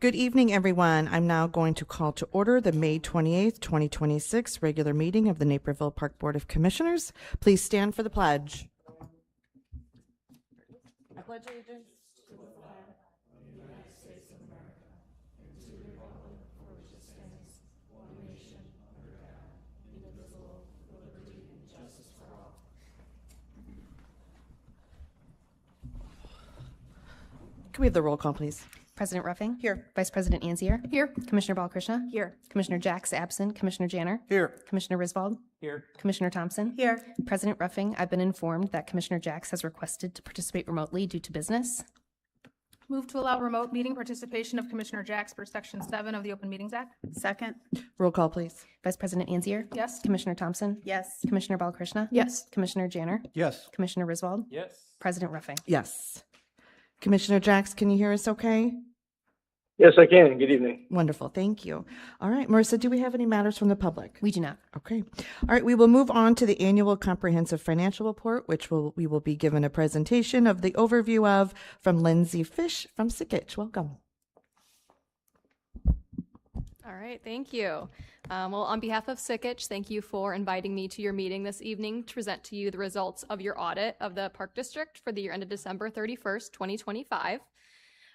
Good evening, everyone. I'm now going to call to order the May 28th, 2026 regular meeting of the Naperville Park Board of Commissioners. Please stand for the pledge. I pledge allegiance to the flag of the United States of America and to the republic for which it stands, one nation, under God, indivisible, with liberty and justice for all. Can we have the roll call, please? President Ruffing? Here. Vice President Anzier? Here. Commissioner Balkrishna? Here. Commissioner Jacks absent. Commissioner Janner? Here. Commissioner Risvold? Here. Commissioner Thompson? Here. President Ruffing, I've been informed that Commissioner Jacks has requested to participate remotely due to business. Move to allow remote meeting participation of Commissioner Jacks per Section 7 of the Open Meetings Act. Second. Roll call, please. Vice President Anzier? Yes. Commissioner Thompson? Yes. Commissioner Balkrishna? Yes. Commissioner Janner? Yes. Commissioner Risvold? Yes. President Ruffing? Yes. Commissioner Jacks, can you hear us okay? Yes, I can. Good evening. Wonderful. Thank you. All right, Marissa, do we have any matters from the public? We do not. Okay. All right, we will move on to the annual comprehensive financial report, which we will be given a presentation of the overview of from Lindsay Fish from Sikich. Welcome. All right, thank you. Well, on behalf of Sikich, thank you for inviting me to your meeting this evening to present to you the results of your audit of the Park District for the year ended December 31st, 2025.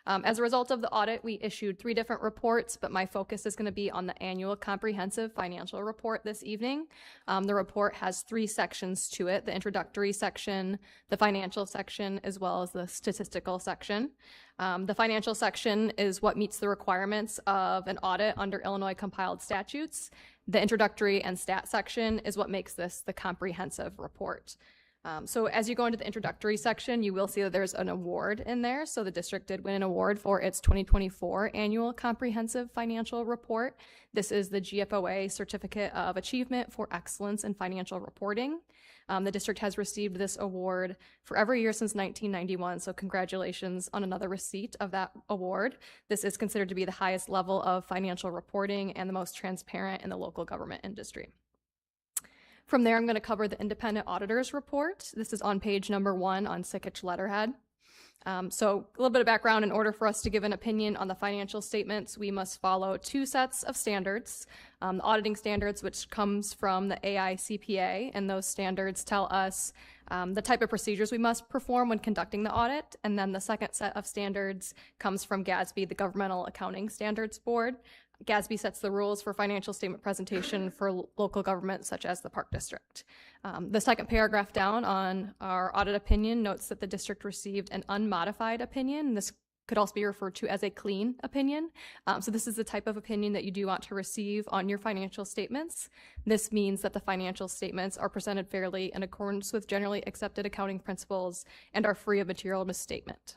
As a result of the audit, we issued 3 different reports, but my focus is going to be on the annual comprehensive financial report this evening. The report has 3 sections to it: the introductory section, the financial section, as well as the statistical section. The financial section is what meets the requirements of an audit under Illinois compiled statutes. The introductory and stat section is what makes this the comprehensive report. So as you go into the introductory section, you will see that there's an award in there. So the district did win an award for its 2024 annual comprehensive financial report. This is the GFOA Certificate of Achievement for Excellence in Financial Reporting. The district has received this award for every year since 1991, so congratulations on another receipt of that award. This is considered to be the highest level of financial reporting and the most transparent in the local government industry. From there, I'm going to cover the independent auditor's report. This is on page number 1 on Sikich letterhead. So a little bit of background: in order for us to give an opinion on the financial statements, we must follow 2 sets of standards. The auditing standards, which comes from the AICPA, and those standards tell us the type of procedures we must perform when conducting the audit. And then the second set of standards comes from GASB, the Governmental Accounting Standards Board. GASB sets the rules for financial statement presentation for local governments such as the Park District. The second paragraph down on our audit opinion notes that the district received an unmodified opinion. This could also be referred to as a clean opinion. So this is the type of opinion that you do want to receive on your financial statements. This means that the financial statements are presented fairly in accordance with generally accepted accounting principles and are free of material misstatement.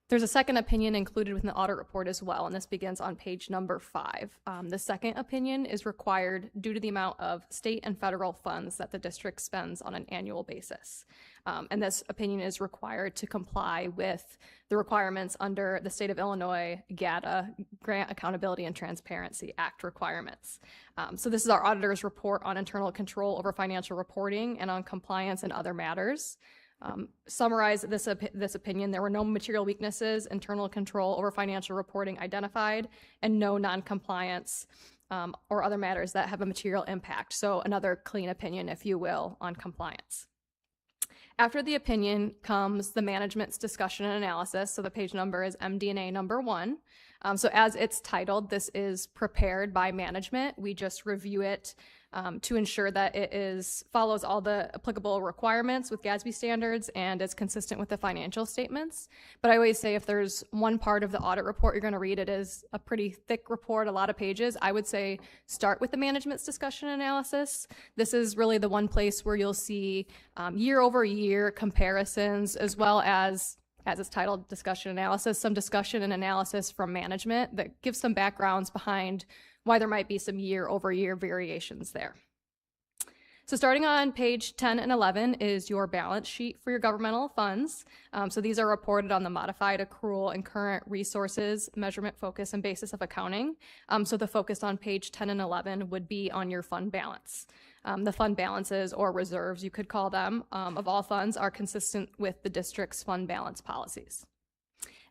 There's a second opinion included within the audit report as well, and this begins on page number 5. The second opinion is required due to the amount of state and federal funds that the district spends on an annual basis. And this opinion is required to comply with the requirements under the State of Illinois GATA, Grant Accountability and Transparency Act requirements. So this is our auditor's report on internal control over financial reporting and on compliance and other matters. Summarize this opinion: there were no material weaknesses, internal control over financial reporting identified, and no non-compliance or other matters that have a material impact. So another clean opinion, if you will, on compliance. After the opinion comes the management's discussion and analysis. So the page number is MD&A number 1. So as it's titled, this is prepared by management. We just review it to ensure that it follows all the applicable requirements with GASB standards and is consistent with the financial statements. But I always say if there's one part of the audit report you're going to read, it is a pretty thick report, a lot of pages. I would say start with the management's discussion and analysis. This is really the one place where you'll see year over year comparisons, as well as it's titled discussion analysis, some discussion and analysis from management that gives some backgrounds behind why there might be some year over year variations there. So starting on page 10 and 11 is your balance sheet for your governmental funds. So these are reported on the modified accrual and current resources, measurement, focus, and basis of accounting. So the focus on page 10 and 11 would be on your fund balance. The fund balances, or reserves you could call them, of all funds are consistent with the district's fund balance policies.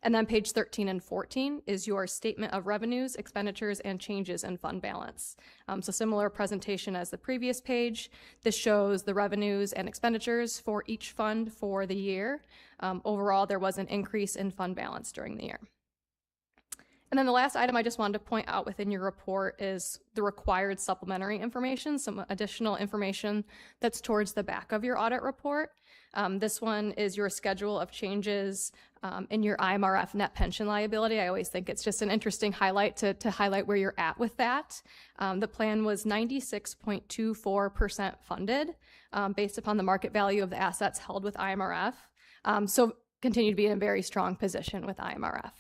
And then page 13 and 14 is your statement of revenues, expenditures, and changes in fund balance. So similar presentation as the previous page. This shows the revenues and expenditures for each fund for the year. Overall, there was an increase in fund balance during the year. And then the last item I just wanted to point out within your report is the required supplementary information, some additional information that's towards the back of your audit report. This one is your schedule of changes in your IMRF net pension liability. I always think it's just an interesting highlight to highlight where you're at with that. The plan was 96.24% funded based upon the market value of the assets held with IMRF. So continue to be in a very strong position with IMRF.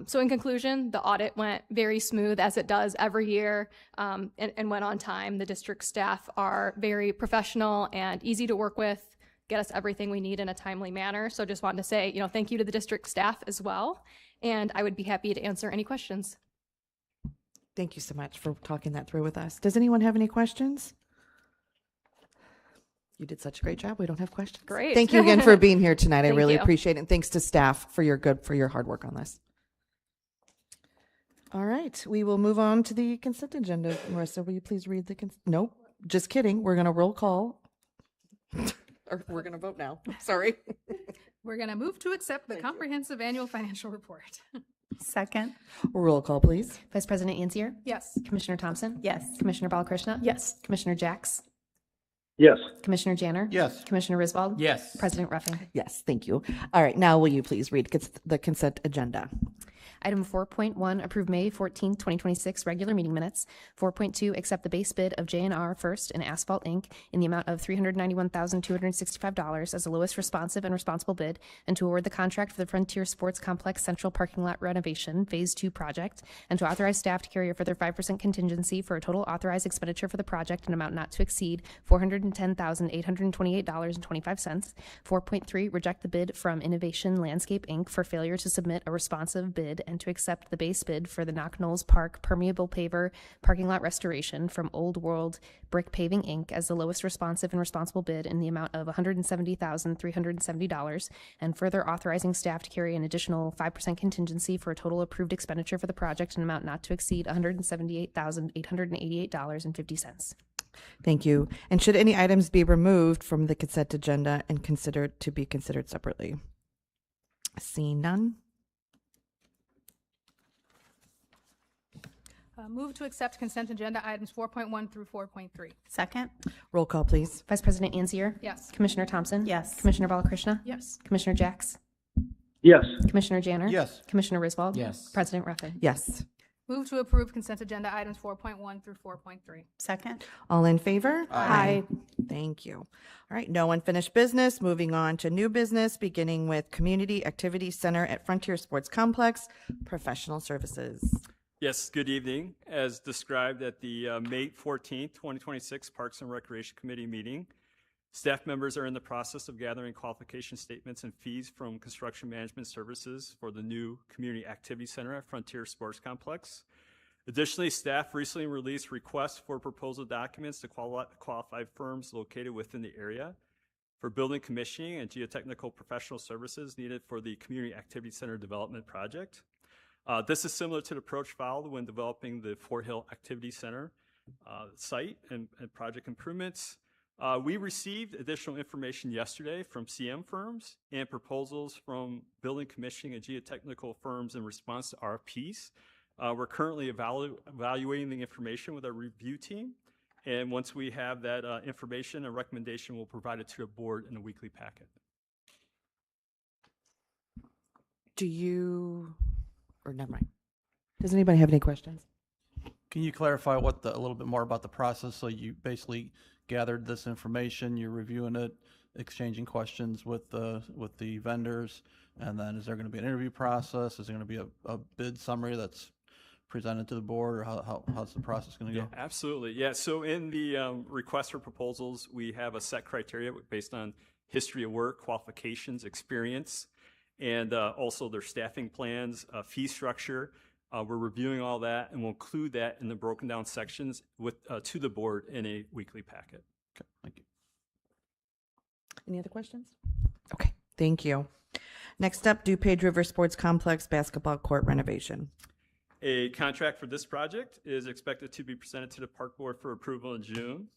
So in conclusion, the audit went very smooth, as it does every year, and went on time. The district staff are very professional and easy to work with, get us everything we need in a timely manner. So just wanted to say, thank you to the district staff as well, and I would be happy to answer any questions. Thank you so much for talking that through with us. Does anyone have any questions? You did such a great job. We don't have questions. Great. Thank you again for being here tonight. I Thank really you. appreciate it. And thanks to staff for your hard work on this. All right, we will move on to the consent agenda. Marissa, will you please read the Nope, just kidding. We're going to roll call. Or we're going to vote now. Sorry. We're going to move to accept the comprehensive annual financial report. Second. Roll call, please. Vice President Anzier? Yes. Commissioner Thompson? Yes. Commissioner Balakrishna? Yes. Commissioner Jacks? Yes. Commissioner Janner? Yes. Commissioner Riswald? Yes. President Ruffing? Yes, thank you. All right, now will you please read the consent agenda? Item 4.1, approve May 14, 2026 regular meeting minutes. 4.2, accept the base bid of J&R First and Asphalt Inc. in the amount of $391,265 as the lowest responsive and responsible bid, and to award the contract for the Frontier Sports Complex Central Parking Lot Renovation Phase 2 project, and to authorize staff to carry a further 5% contingency for a total authorized expenditure for the project in amount not to exceed $410,828.25. 4.3, reject the bid from Innovation Landscape Inc. for failure to submit a responsive bid, and to accept the base bid for the Knock Knolls Park permeable paver parking lot restoration from Old World Brick Paving Inc. as the lowest responsive and responsible bid in the amount of $170,370, and further authorizing staff to carry an additional 5% contingency for a total approved expenditure for the project in an amount not to exceed $178,888.50. Thank you. And should any items be removed from the consent agenda and considered to be considered separately? Seeing none. Move to accept consent agenda items 4.1 through 4.3. Second. Roll call, please. Vice President Anzier? Yes. Commissioner Thompson? Yes. Commissioner Balakrishna? Yes. Commissioner Jacks? Yes. Commissioner Janner? Yes. Commissioner Riswald? Yes. President Ruffin? Yes. Move to approve consent agenda items 4.1 through 4.3. Second. All in favor? Aye. Thank you. All right, no unfinished business. Moving on to new business, beginning with Community Activity Center at Frontier Sports Complex, professional services. Yes, good evening. As described at the May 14th, 2026 Parks and Recreation Committee meeting, staff members are in the process of gathering qualification statements and fees from construction management services for the new Community Activity Center at Frontier Sports Complex. Additionally, staff recently released requests for proposal documents to qualified firms located within the area for building commissioning and geotechnical professional services needed for the Community Activity Center development project. This is similar to the approach followed when developing the Fort Hill Activity Center site and project improvements. We received additional information yesterday from CM firms and proposals from building commissioning and geotechnical firms in response to RFPs. We're currently evaluating the information with our review team, and once we have that information and recommendation, we'll provide it to the board in a weekly packet. Never mind. Does anybody have any questions? Can you clarify a little bit more about the process? So you basically gathered this information, you're reviewing it, exchanging questions with the vendors, and then is there going to be an interview process? Is there going to be a bid summary that's presented to the board, or how's the process going to go? Yeah, absolutely. Yeah. So in the request for proposals, we have a set criteria based on history of work, qualifications, experience, and also their staffing plans, fee structure. We're reviewing all that, and we'll include that in the broken down sections to the board in a weekly packet. Okay, thank you. Any other questions? Okay, thank you. Next up, DuPage River Sports Complex basketball court renovation. A contract for this project is expected to be presented to the Park Board for approval in June.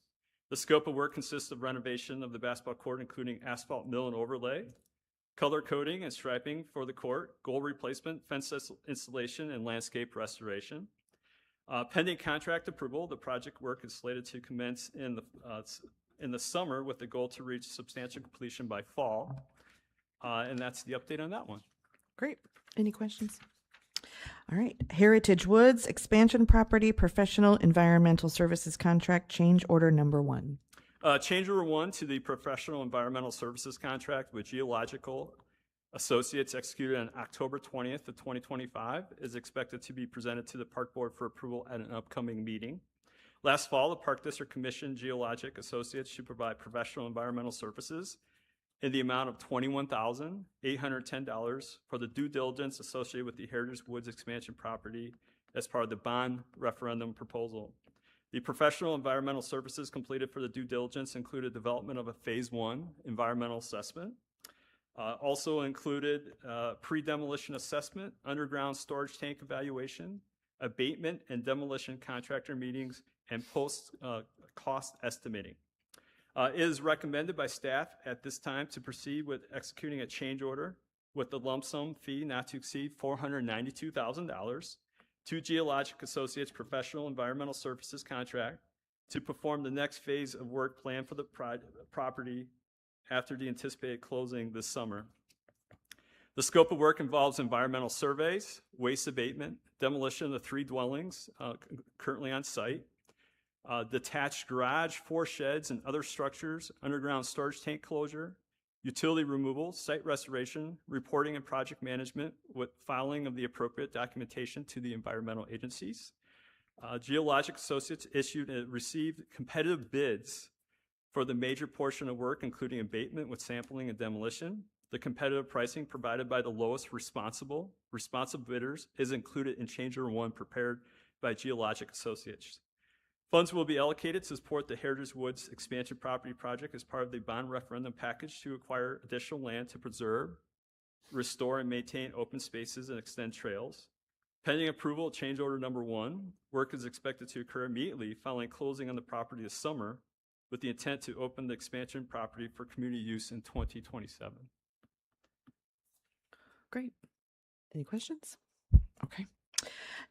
The scope of work consists of renovation of the basketball court, including asphalt mill and overlay, color coding and striping for the court, goal replacement, fence installation, and landscape restoration. Pending contract approval, the project work is slated to commence in the summer with the goal to reach substantial completion by fall. And that's the update on that one. Great. Any questions? All right. Heritage Woods expansion property professional environmental services contract change order number 1. Change order 1 to the professional environmental services contract with Geological Associates executed on October 20th of 2025 is expected to be presented to the Park Board for approval at an upcoming meeting. Last fall, the Park District commissioned Geologic Associates to provide professional environmental services in the amount of $21,810 for the due diligence associated with the Heritage Woods expansion property as part of the bond referendum proposal. The professional environmental services completed for the due diligence included development of a Phase 1 environmental assessment, also included pre-demolition assessment, underground storage tank evaluation, abatement and demolition contractor meetings, and post-cost estimating. It is recommended by staff at this time to proceed with executing a change order with the lump sum fee not to exceed $492,000 to Geologic Associates Professional Environmental Services contract to perform the next phase of work planned for the property after the anticipated closing this summer. The scope of work involves environmental surveys, waste abatement, demolition of the 3 dwellings currently on site, detached garage, 4 sheds and other structures, underground storage tank closure, utility removal, site restoration, reporting and project management with filing of the appropriate documentation to the environmental agencies. Geologic Associates issued and received competitive bids for the major portion of work, including abatement with sampling and demolition. The competitive pricing provided by the lowest responsible bidders is included in change order 1 prepared by Geologic Associates. Funds will be allocated to support the Heritage Woods expansion property project as part of the bond referendum package to acquire additional land to preserve, restore, and maintain open spaces and extend trails. Pending approval of change order number 1, work is expected to occur immediately following closing on the property this summer with the intent to open the expansion property for community use in 2027. Great. Any questions? Okay.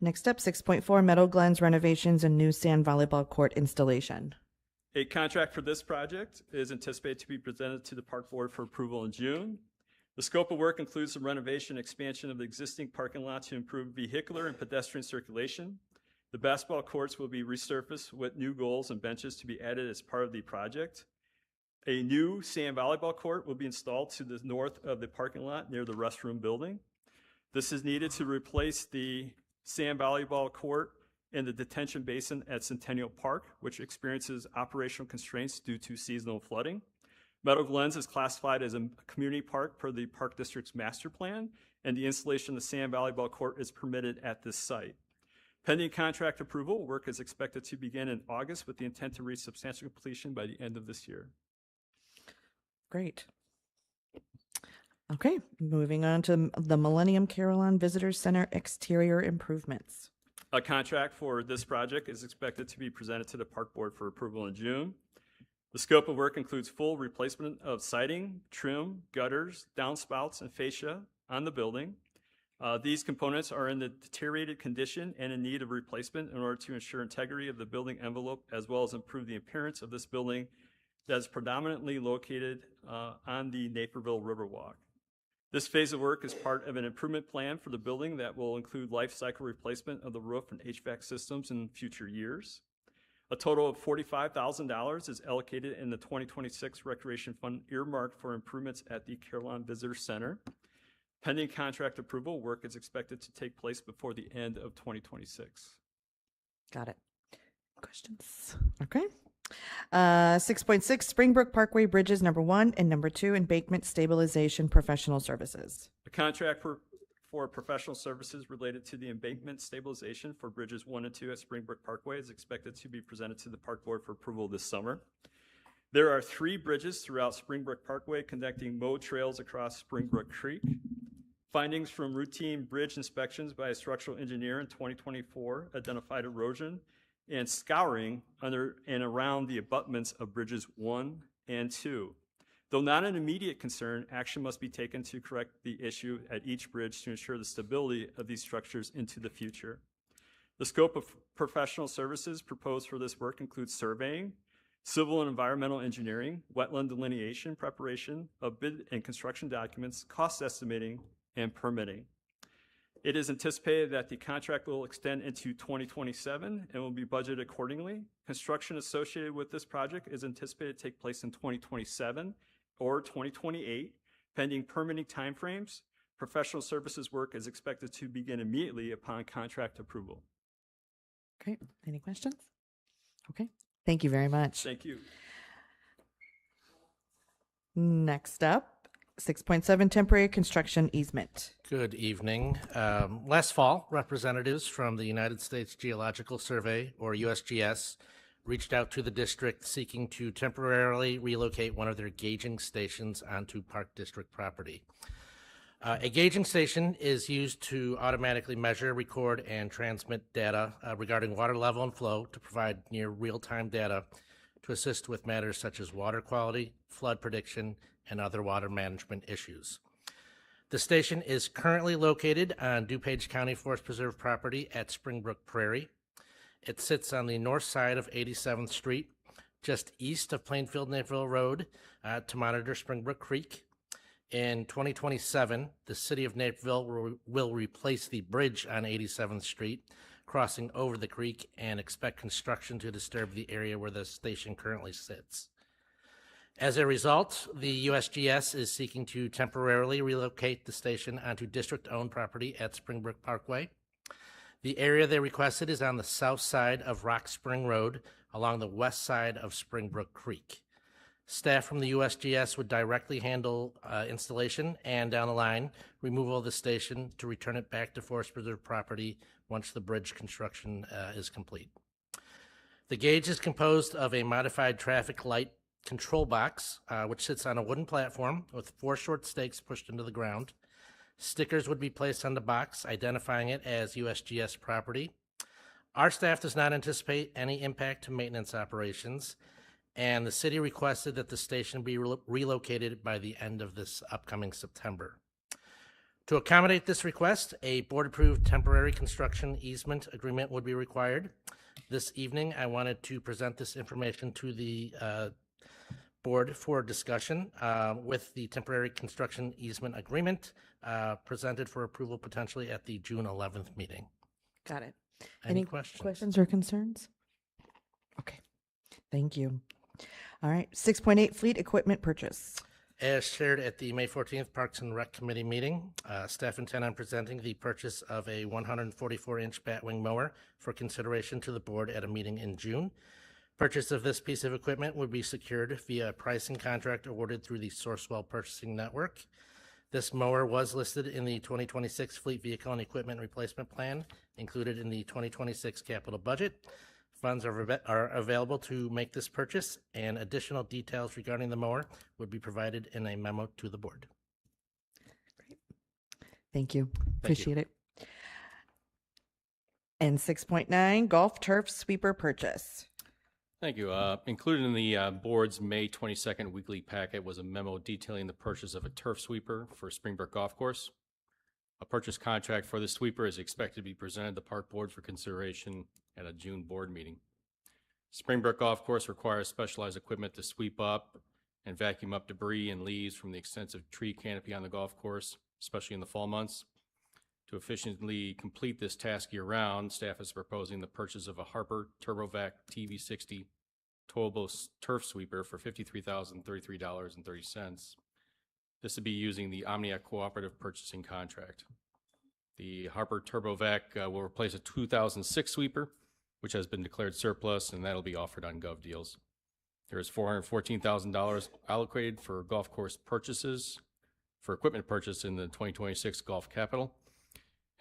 Next up, 6.4 Meadow Glens renovations and new sand volleyball court installation. A contract for this project is anticipated to be presented to the Park Board for approval in June. The scope of work includes the renovation and expansion of the existing parking lot to improve vehicular and pedestrian circulation. The basketball courts will be resurfaced with new goals and benches to be added as part of the project. A new sand volleyball court will be installed to the north of the parking lot near the restroom building. This is needed to replace the sand volleyball court in the detention basin at Centennial Park, which experiences operational constraints due to seasonal flooding. Meadow Glens is classified as a community park per the Park District's master plan, and the installation of the sand volleyball court is permitted at this site. Pending contract approval, work is expected to begin in August with the intent to reach substantial completion by the end of this year. Great. Okay, moving on to the Millennium Carillon Visitor Center exterior improvements. A contract for this project is expected to be presented to the Park Board for approval in June. The scope of work includes full replacement of siding, trim, gutters, downspouts, and fascia on the building. These components are in the deteriorated condition and in need of replacement in order to ensure integrity of the building envelope as well as improve the appearance of this building that is predominantly located on the Naperville Riverwalk. This phase of work is part of an improvement plan for the building that will include life cycle replacement of the roof and HVAC systems in future years. A total of $45,000 is allocated in the 2026 Recreation Fund earmarked for improvements at the Carillon Visitor Center. Pending contract approval, work is expected to take place before the end of 2026. Got it. Questions? Okay. 6.6 Springbrook Parkway Bridges number 1 and number 2 embankment stabilization professional services. A contract for professional services related to the embankment stabilization for bridges 1 and 2 at Springbrook Parkway is expected to be presented to the Park Board for approval this summer. There are 3 bridges throughout Springbrook Parkway connecting mowed trails across Springbrook Creek. Findings from routine bridge inspections by a structural engineer in 2024 identified erosion and scouring under and around the abutments of bridges 1 and 2. Though not an immediate concern, action must be taken to correct the issue at each bridge to ensure the stability of these structures into the future. The scope of professional services proposed for this work includes surveying, civil and environmental engineering, wetland delineation, preparation of bid and construction documents, cost estimating, and permitting. It is anticipated that the contract will extend into 2027 and will be budgeted accordingly. Construction associated with this project is anticipated to take place in 2027 or 2028, pending permitting timeframes. Professional services work is expected to begin immediately upon contract approval. Great. Any questions? Okay. Thank you very much. Thank you. Next up, 6.7 temporary construction easement. Good evening. Last fall, representatives from the United States Geological Survey, or USGS, reached out to the district seeking to temporarily relocate one of their gauging stations onto Park District property. A gauging station is used to automatically measure, record, and transmit data regarding water level and flow to provide near real-time data to assist with matters such as water quality, flood prediction, and other water management issues. The station is currently located on DuPage County Forest Preserve property at Springbrook Prairie. It sits on the north side of 87th Street, just east of Plainfield Naperville Road to monitor Springbrook Creek. In 2027, the city of Naperville will replace the bridge on 87th Street, crossing over the creek, and expect construction to disturb the area where the station currently sits. As a result, the USGS is seeking to temporarily relocate the station onto district-owned property at Springbrook Parkway. The area they requested is on the south side of Rock Spring Road, along the west side of Springbrook Creek. Staff from the USGS would directly handle installation and, down the line, removal of the station to return it back to Forest Preserve property once the bridge construction is complete. The gauge is composed of a modified traffic light control box, which sits on a wooden platform with 4 short stakes pushed into the ground. Stickers would be placed on the box, identifying it as USGS property. Our staff does not anticipate any impact to maintenance operations, and the city requested that the station be relocated by the end of this upcoming September. To accommodate this request, a board-approved temporary construction easement agreement would be required. This evening, I wanted to present this information to the board for discussion with the temporary construction easement agreement presented for approval potentially at the June 11th meeting. Got it. Any questions? Questions or concerns? Okay. Thank you. All right. 6.8 fleet equipment purchase. As shared at the May 14th Parks and Rec Committee meeting, staff intend on presenting the purchase of a 144-inch batwing mower for consideration to the board at a meeting in June. Purchase of this piece of equipment would be secured via a pricing contract awarded through the Sourcewell Purchasing Network. This mower was listed in the 2026 Fleet Vehicle and Equipment Replacement Plan, included in the 2026 capital budget. Funds are available to make this purchase, and additional details regarding the mower would be provided in a memo to the board. Great. Thank you. Appreciate it. And 6.9 golf turf sweeper purchase. Thank you. Included in the board's May 22nd weekly packet was a memo detailing the purchase of a turf sweeper for Springbrook Golf Course. A purchase contract for the sweeper is expected to be presented to the park board for consideration at a June board meeting. Springbrook Golf Course requires specialized equipment to sweep up and vacuum up debris and leaves from the extensive tree canopy on the golf course, especially in the fall months. To efficiently complete this task year-round, staff is proposing the purchase of a Harper TurboVac TV60 towable turf sweeper for $53,033.30. This would be using the Omniac Cooperative Purchasing Contract. The Harper TurboVac will replace a 2006 sweeper, which has been declared surplus, and that'll be offered on Gov Deals. There is $414,000 allocated for golf course purchases, for equipment purchase in the 2026 golf capital,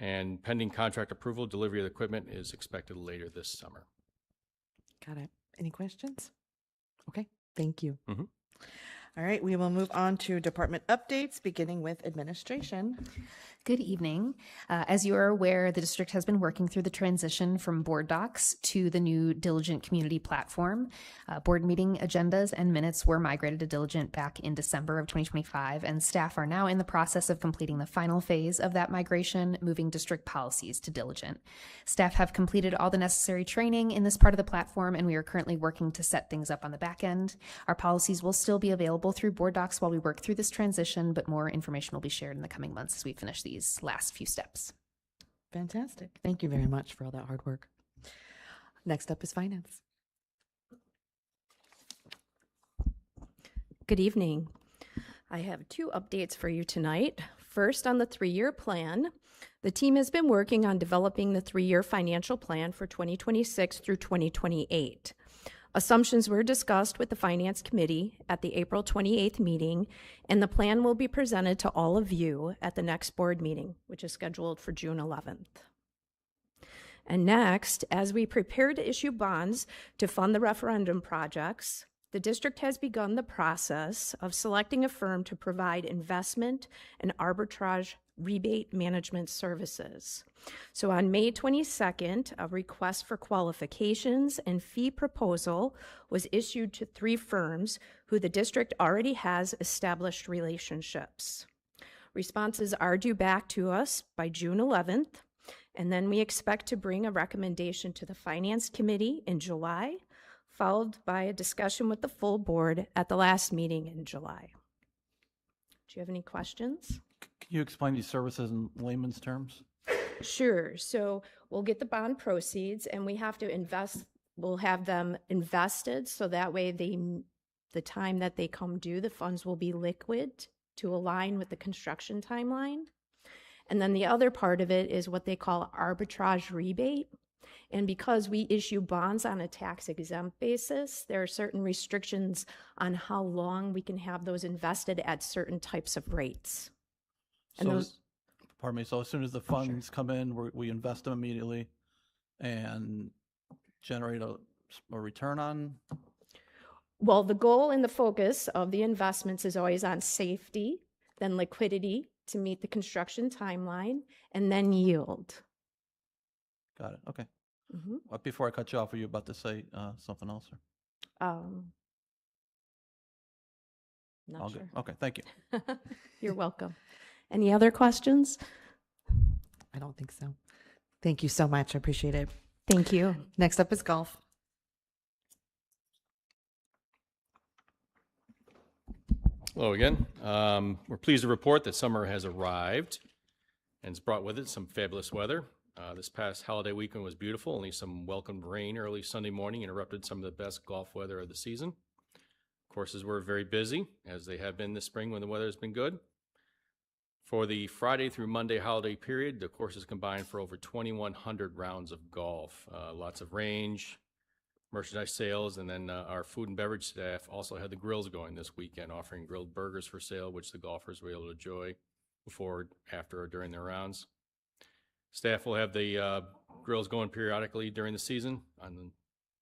and pending contract approval, delivery of the equipment is expected later this summer. Got it. Any questions? Okay. Thank you. Mm-hmm. All right, we will move on to department updates, beginning with administration. Good evening. As you are aware, the district has been working through the transition from board docs to the new Diligent Community platform. Board meeting agendas and minutes were migrated to Diligent back in December of 2025, and staff are now in the process of completing the final phase of that migration, moving district policies to Diligent. Staff have completed all the necessary training in this part of the platform, and we are currently working to set things up on the back end. Our policies will still be available through board docs while we work through this transition, but more information will be shared in the coming months as we finish these last few steps. Fantastic. Thank you very much for all that hard work. Next up is finance. Good evening. I have two updates for you tonight. First, on the 3-year plan. The team has been working on developing the 3-year financial plan for 2026 through 2028. Assumptions were discussed with the Finance Committee at the April 28th meeting, and the plan will be presented to all of you at the next board meeting, which is scheduled for June 11th. And next, as we prepare to issue bonds to fund the referendum projects, the district has begun the process of selecting a firm to provide investment and arbitrage rebate management services. So on May 22nd, a request for qualifications and fee proposal was issued to 3 firms who the district already has established relationships. Responses are due back to us by June 11th, and then we expect to bring a recommendation to the Finance Committee in July, followed by a discussion with the full board at the last meeting in July. Do you have any questions? Can you explain these services in layman's terms? Sure. So we'll get the bond proceeds and we have to invest, we'll have them invested so that way the time that they come due, the funds will be liquid to align with the construction timeline. And then the other part of it is what they call arbitrage rebate. And because we issue bonds on a tax-exempt basis, there are certain restrictions on how long we can have those invested at certain types of rates. And So, pardon me, so as soon as the funds come in, we invest them immediately and generate a return on? Well, the goal and the focus of the investments is always on safety, then liquidity to meet the construction timeline, and then yield. Got it, okay. Mm-hmm. Before I cut you off, were you about to say something else? Or? Not All sure. good. Okay, thank you. You're welcome. Any other questions? I don't think so. Thank you so much. I appreciate it. Thank you. Next up is golf. Hello again. We're pleased to report that summer has arrived and it's brought with it some fabulous weather. This past holiday weekend was beautiful. Only some welcomed rain early Sunday morning interrupted some of the best golf weather of the season. Courses were very busy, as they have been this spring when the weather has been good. For the Friday through Monday holiday period, the courses combined for over 2,100 rounds of golf. Lots of range, merchandise sales, and then our food and beverage staff also had the grills going this weekend, offering grilled burgers for sale, which the golfers were able to enjoy before, after, or during their rounds. Staff will have the grills going periodically during the season, on the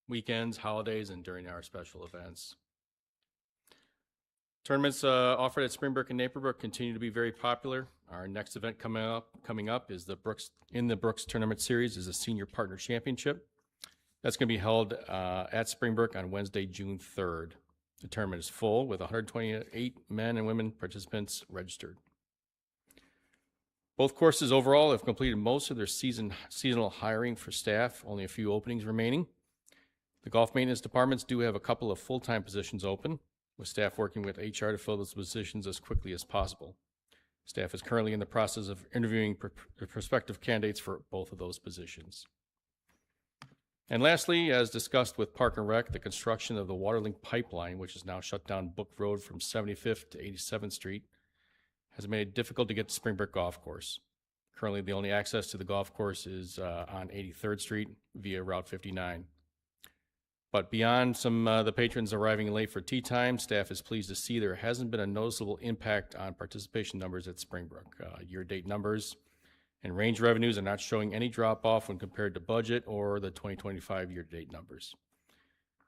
weekends, holidays, and during our special events. Tournaments offered at Springbrook and Naperville continue to be very popular. Our next event coming up is the Brooks Tournament Series, is a Senior Partner Championship. That's going to be held at Springbrook on Wednesday, June 3rd. The tournament is full with 128 men and women participants registered. Both courses overall have completed most of their seasonal hiring for staff, only a few openings remaining. The golf maintenance departments do have a couple of full-time positions open, with staff working with HR to fill those positions as quickly as possible. Staff is currently in the process of interviewing prospective candidates for both of those positions. And lastly, as discussed with Park and Rec, the construction of the Waterlink pipeline, which is now shut down Book Road from 75th to 87th Street, has made it difficult to get to Springbrook Golf Course. Currently, the only access to the golf course is on 83rd Street via Route 59. But beyond the patrons arriving late for tea time, staff is pleased to see there hasn't been a noticeable impact on participation numbers at Springbrook. Year-to-date numbers and range revenues are not showing any drop-off when compared to budget or the 2025 year-to-date numbers.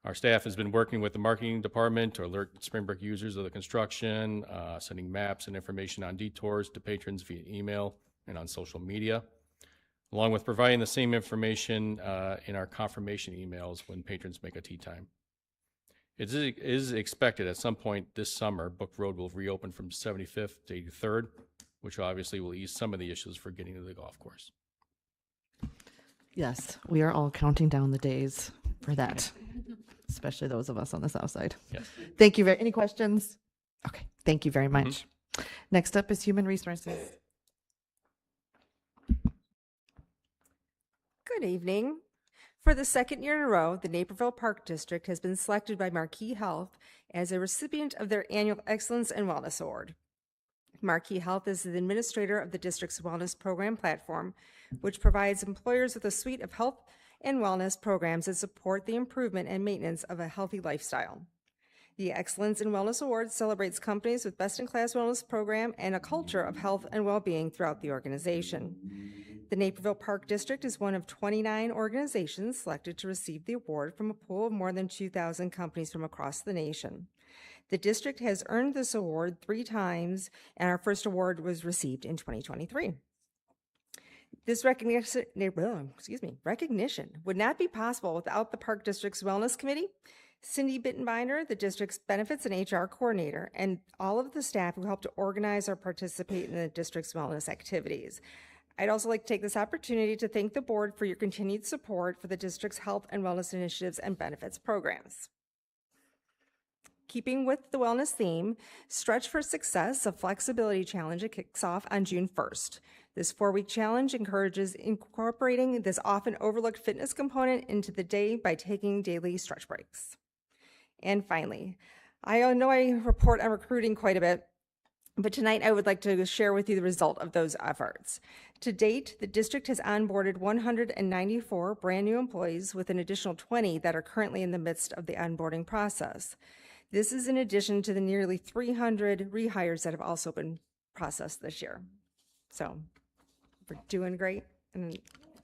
Our staff has been working with the marketing department to alert Springbrook users of the construction, sending maps and information on detours to patrons via email and on social media, along with providing the same information in our confirmation emails when patrons make a tea time. It is expected at some point this summer, Book Road will reopen from 75th to 83rd, which obviously will ease some of the issues for getting to the golf course. Yes, we are all counting down the days for that, especially those of us on the south side. Yes. Thank you. Any questions? Okay, thank you very much. Next up is Human Resources. Good evening. For the second year in a row, the Naperville Park District has been selected by Marquee Health as a recipient of their annual Excellence in Wellness Award. Marquee Health is the administrator of the district's wellness program platform, which provides employers with a suite of health and wellness programs that support the improvement and maintenance of a healthy lifestyle. The Excellence in Wellness Award celebrates companies with best-in-class wellness program and a culture of health and well-being throughout the organization. The Naperville Park District is one of 29 organizations selected to receive the award from a pool of more than 2,000 companies from across the nation. The district has earned this award 3 times, and our first award was received in 2023. This recognition would not be possible without the Park District's Wellness Committee, Cindy Bittenbinder, the district's benefits and HR coordinator, and all of the staff who helped to organize or participate in the district's wellness activities. I'd also like to take this opportunity to thank the board for your continued support for the district's health and wellness initiatives and benefits programs. Keeping with the wellness theme, Stretch for Success, a flexibility challenge, kicks off on June 1st. This 4-week challenge encourages incorporating this often overlooked fitness component into the day by taking daily stretch breaks. And finally, I know I report on recruiting quite a bit, but tonight I would like to share with you the result of those efforts. To date, the district has onboarded 194 brand new employees with an additional 20 that are currently in the midst of the onboarding process. This is in addition to the nearly 300 rehires that have also been processed this year. So we're doing great, and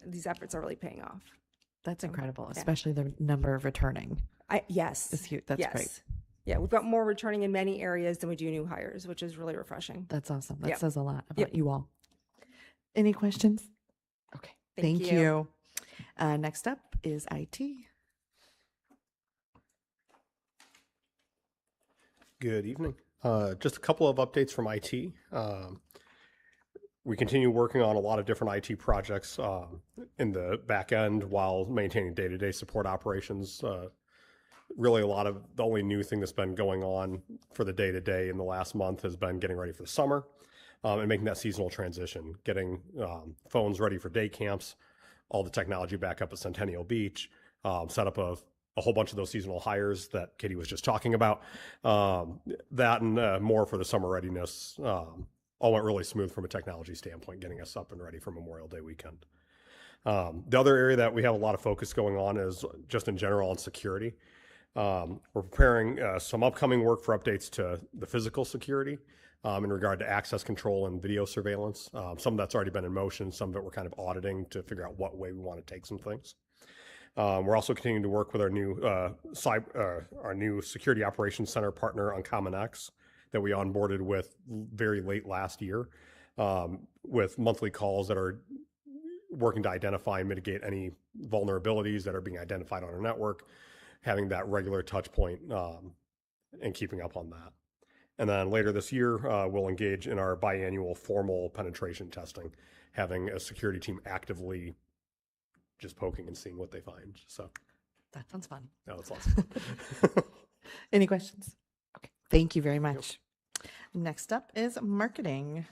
these efforts are really paying off. That's incredible, especially the number of returning. Yes. It's huge. That's great. Yeah, we've got more returning in many areas than we do new hires, which is really refreshing. That's awesome. That says a lot about Yep. you all. Any questions? Okay, thank you. Next up is IT. Good evening. Just a couple of updates from IT. We continue working on a lot of different IT projects in the back end while maintaining day-to-day support operations. Really, a lot of the only new thing that's been going on for the day-to-day in the last month has been getting ready for the summer and making that seasonal transition, getting phones ready for day camps, all the technology back up at Centennial Beach, set up a whole bunch of those seasonal hires that Katie was just talking about. That and more for the summer readiness all went really smooth from a technology standpoint, getting us up and ready for Memorial Day weekend. The other area that we have a lot of focus going on is just in general on security. We're preparing some upcoming work for updates to the physical security in regard to access control and video surveillance. Some of that's already been in motion. Some of it we're kind of auditing to figure out what way we want to take some things. We're also continuing to work with our new security operations center partner on CommonX that we onboarded with very late last year, with monthly calls that are working to identify and mitigate any vulnerabilities that are being identified on our network, having that regular touch point and keeping up on that. And then later this year, we'll engage in our biannual formal penetration testing, having a security team actively just poking and seeing what they find. So that sounds fun. No, it's lots of fun. Any questions? Okay, thank you very much. Next up is marketing.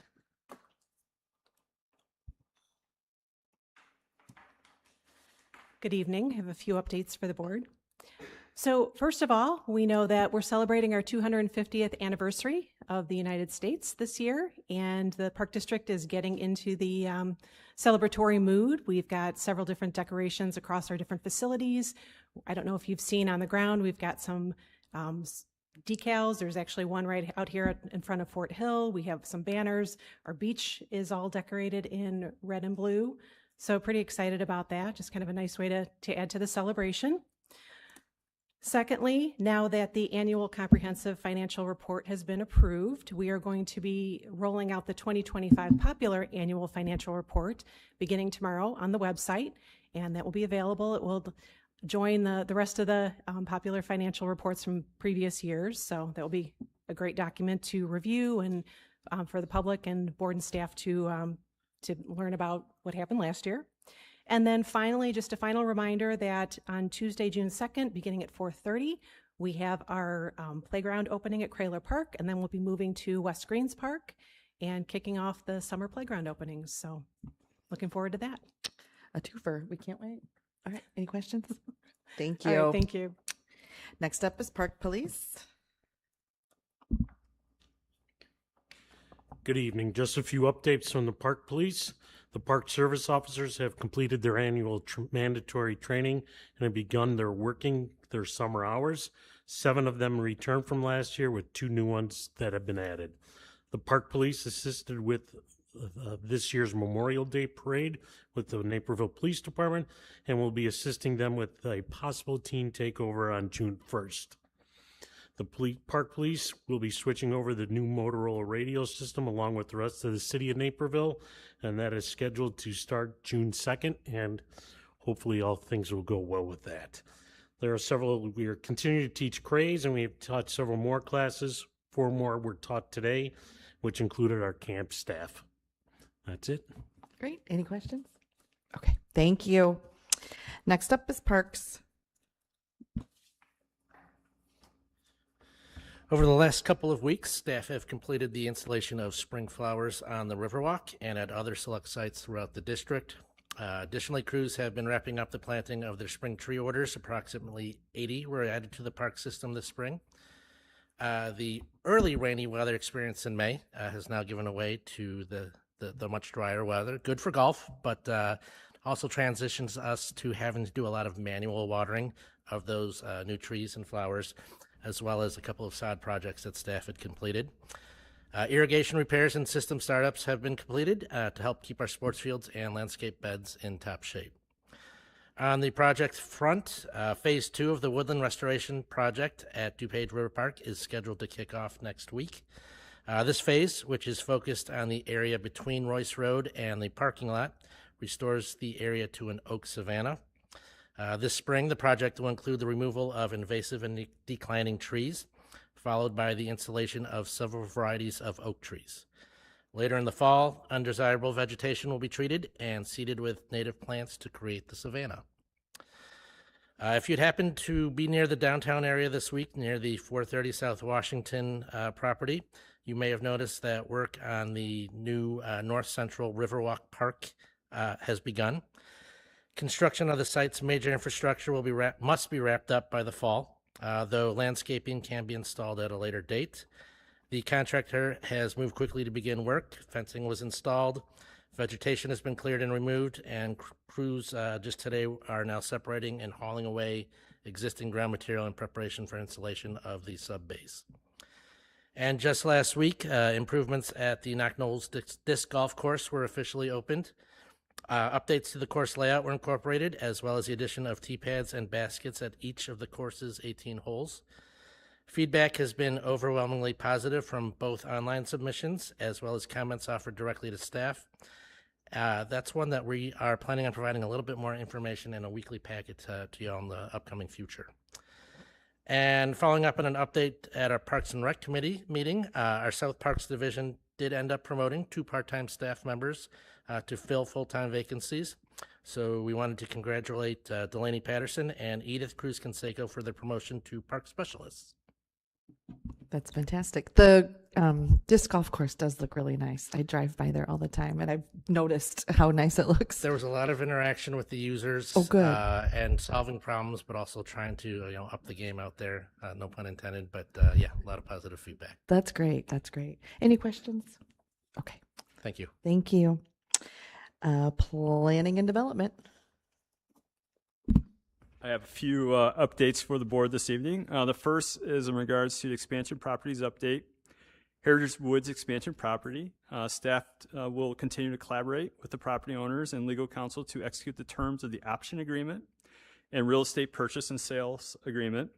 Good evening. I have a few updates for the board. So first of all, we know that we're celebrating our 250th anniversary of the United States this year, and the Park District is getting into the celebratory mood. We've got several different decorations across our different facilities. I don't know if you've seen on the ground, we've got some decals. There's actually one right out here in front of Fort Hill. We have some banners. Our beach is all decorated in red and blue. So pretty excited about that. Just kind of a nice way to add to the celebration. Secondly, now that the annual comprehensive financial report has been approved, we are going to be rolling out the 2025 popular annual financial report beginning tomorrow on the website, and that will be available. It will join the rest of the popular financial reports from previous years, so that will be a great document to review and for the public and board and staff to learn about what happened last year. And then finally, just a final reminder that on Tuesday, June 2nd, beginning at 4:30, we have our playground opening at Kraler Park, and then we'll be moving to West Greens Park and kicking off the summer playground openings. So looking forward to that. A twofer. We can't wait. All right. Any questions? Thank All you. right, thank you. Next up is Park Police. Good evening. Just a few updates from the Park Police. The Park Service officers have completed their annual mandatory training and have begun working their summer hours. 7 of them returned from last year, with 2 new ones that have been added. The Park Police assisted with this year's Memorial Day parade with the Naperville Police Department and will be assisting them with a possible teen takeover on June 1st. The Park Police will be switching over the new Motorola radio system along with the rest of the city of Naperville, and that is scheduled to start June 2nd, and hopefully all things will go well with that. We are continuing to teach craze, and we have taught several more classes. 4 more were taught today, which included our camp staff. That's it. Great. Any questions? Okay. Thank you. Next up is Parks. Over the last couple of weeks, staff have completed the installation of spring flowers on the Riverwalk and at other select sites throughout the district. Additionally, crews have been wrapping up the planting of their spring tree orders. Approximately 80 were added to the park system this spring. The early rainy weather experienced in May has now given way to the much drier weather. Good for golf, but also transitions us to having to do a lot of manual watering of those new trees and flowers, as well as a couple of sod projects that staff had completed. Irrigation repairs and system startups have been completed to help keep our sports fields and landscape beds in top shape. On the project front, Phase 2 of the Woodland Restoration Project at DuPage River Park is scheduled to kick off next week. This phase, which is focused on the area between Royce Road and the parking lot, restores the area to an oak savanna. This spring, the project will include the removal of invasive and declining trees, followed by the installation of several varieties of oak trees. Later in the fall, undesirable vegetation will be treated and seeded with native plants to create the savanna. If you'd happen to be near the downtown area this week, near the 430 South Washington property, you may have noticed that work on the new North Central Riverwalk Park has begun. Construction of the site's major infrastructure must be wrapped up by the fall, though landscaping can be installed at a later date. The contractor has moved quickly to begin work. Fencing was installed, vegetation has been cleared and removed, and crews just today are now separating and hauling away existing ground material in preparation for installation of the sub-base. And just last week, improvements at the Knock Knolls Disc Golf Course were officially opened. Updates to the course layout were incorporated, as well as the addition of tee pads and baskets at each of the course's 18 holes. Feedback has been overwhelmingly positive from both online submissions, as well as comments offered directly to staff. That's one that we are planning on providing a little bit more information in a weekly packet to you all in the upcoming future. And following up on an update at our Parks and Rec Committee meeting, our South Parks Division did end up promoting 2 part-time staff members to fill full-time vacancies. So we wanted to congratulate Delaney Patterson and Edith Cruz Canseco for their promotion to park specialists. That's fantastic. The disc golf course does look really nice. I drive by there all the time, and I've noticed how nice it looks. There was a lot of interaction with the users. Oh, good. And solving problems, but also trying to up the game out there. No pun intended, but yeah, a lot of positive feedback. That's great. That's great. Any questions? Okay. Thank you. Thank you. Planning and development. I have a few updates for the board this evening. The first is in regards to the expansion properties update. Heritage Woods expansion property. Staff will continue to collaborate with the property owners and legal counsel to execute the terms of the option agreement and real estate purchase and sales agreement.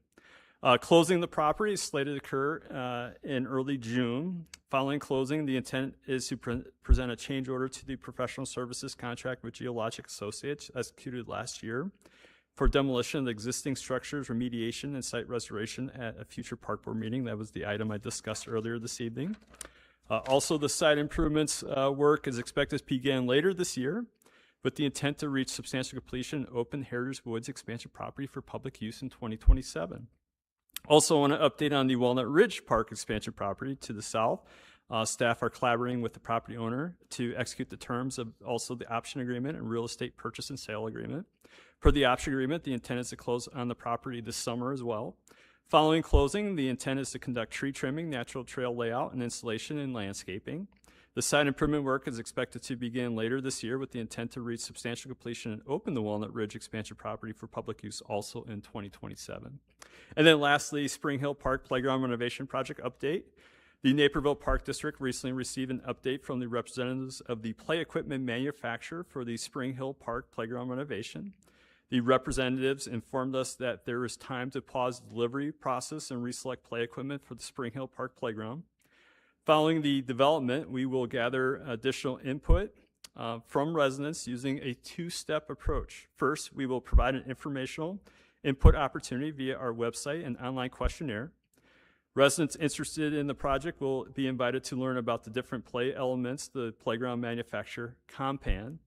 Closing the property is slated to occur in early June. Following closing, the intent is to present a change order to the professional services contract with Geologic Associates executed last year for demolition of the existing structures, remediation, and site restoration at a future park board meeting. That was the item I discussed earlier this evening. Also, the site improvements work is expected to begin later this year with the intent to reach substantial completion and open Heritage Woods expansion property for public use in 2027. Also, I want to update on the Walnut Ridge Park expansion property to the south. Staff are collaborating with the property owner to execute the terms of also the option agreement and real estate purchase and sale agreement. Per the option agreement, the intent is to close on the property this summer as well. Following closing, the intent is to conduct tree trimming, natural trail layout, and installation and landscaping. The site improvement work is expected to begin later this year with the intent to reach substantial completion and open the Walnut Ridge expansion property for public use also in 2027. And then lastly, Spring Hill Park Playground Renovation Project update. The Naperville Park District recently received an update from the representatives of the play equipment manufacturer for the Spring Hill Park Playground renovation. The representatives informed us that there is time to pause the delivery process and reselect play equipment for the Spring Hill Park Playground. Following the development, we will gather additional input from residents using a two-step approach. First, we will provide an informational input opportunity via our website and online questionnaire. Residents interested in the project will be invited to learn about the different play elements the playground manufacturer, Compan,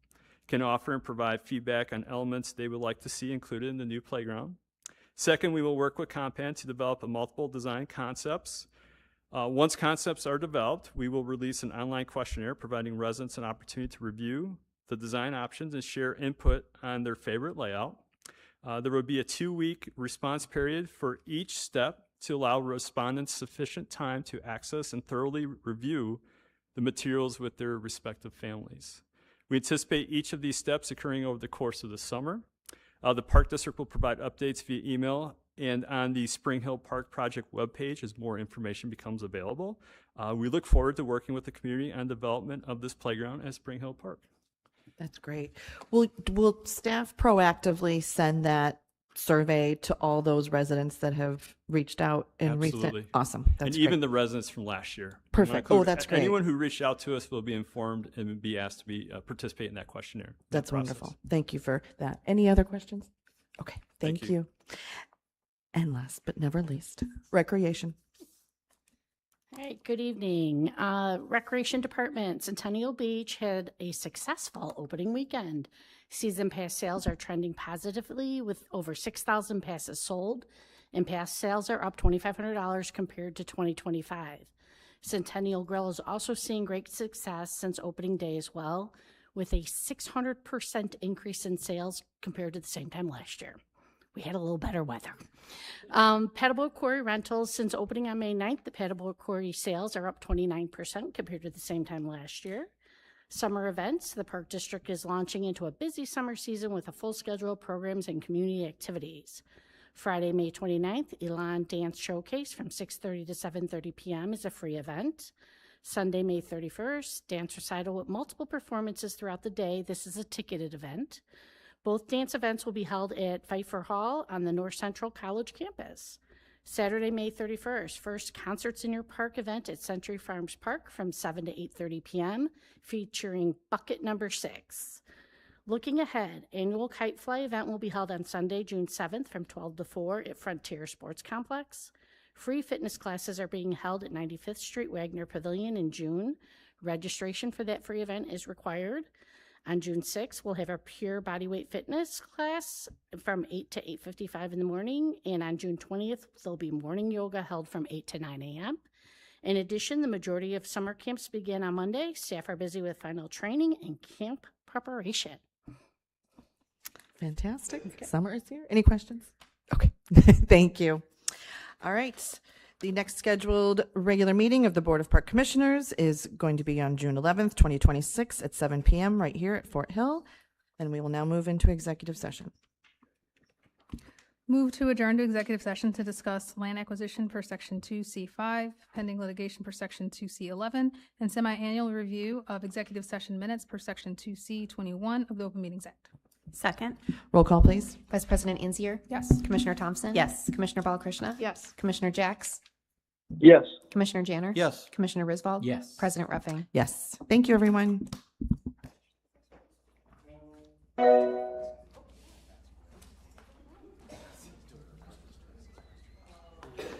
can offer and provide feedback on elements they would like to see included in the new playground. Second, we will work with Compan to develop multiple design concepts. Once concepts are developed, we will release an online questionnaire providing residents an opportunity to review the design options and share input on their favorite layout. There will be a 2-week response period for each step to allow respondents sufficient time to access and thoroughly review the materials with their respective families. We anticipate each of these steps occurring over the course of the summer. The Park District will provide updates via email and on the Spring Hill Park Project webpage as more information becomes available. We look forward to working with the community on development of this playground at Spring Hill Park. That's great. Will staff proactively send that survey to all those residents that have reached out and Absolutely. Awesome. That's and great. even the residents from last year. Perfect. Oh, that's great. Anyone who reached out to us will be informed and be asked to be participate in that questionnaire. That's wonderful. Thank you for that. Any other questions? Okay. Thank you. And last but never least, recreation. All right, good evening. Recreation Department, Centennial Beach had a successful opening weekend. Season pass sales are trending positively with over 6,000 passes sold, and pass sales are up $2,500 compared to 2025. Centennial Grill is also seeing great success since opening day as well, with a 600% increase in sales compared to the same time last year. We had a little better weather. Paddleboat Quarry rentals, since opening on May 9th, the Paddleboat Quarry sales are up 29% compared to the same time last year. Summer events, the Park District is launching into a busy summer season with a full schedule of programs and community activities. Friday, May 29th, Elan Dance Showcase from 6:30 to 7:30 p.m. is a free event. Sunday, May 31st, dance recital with multiple performances throughout the day. This is a ticketed event. Both dance events will be held at Pfeiffer Hall on the North Central College campus. Saturday, May 31st, first Concerts in Your Park event at Century Farms Park from 7 to 8:30 p.m., featuring Bucket Number 6. Looking ahead, annual Kite Fly event will be held on Sunday, June 7th from 12 to 4 at Frontier Sports Complex. Free fitness classes are being held at 95th Street Wagner Pavilion in June. Registration for that free event is required. On June 6th, we'll have our pure bodyweight fitness class from 8 to 8:55 in the morning. And on June 20th, there'll be morning yoga held from 8 to 9 a.m. In addition, the majority of summer camps begin on Monday. Staff are busy with final training and camp preparation. Fantastic. Okay. Summer is here. Any questions? Okay. Thank you. All right. The next scheduled regular meeting of the Board of Park Commissioners is going to be on June 11th, 2026 at 7 p.m. right here at Fort Hill. And we will now move into executive session. Move to adjourn to executive session to discuss land acquisition per Section 2C5, pending litigation per Section 2C11, and semi-annual review of executive session minutes per Section 2C21 of the Open Meetings Act. Second. Roll call, please. Vice President Anzier? Yes. Commissioner Thompson? Yes. Commissioner Balakrishna? Yes. Commissioner Jacks? Yes. Commissioner Janner? Yes. Commissioner Risbald? Yes. President Ruffing? Yes. Thank you, everyone.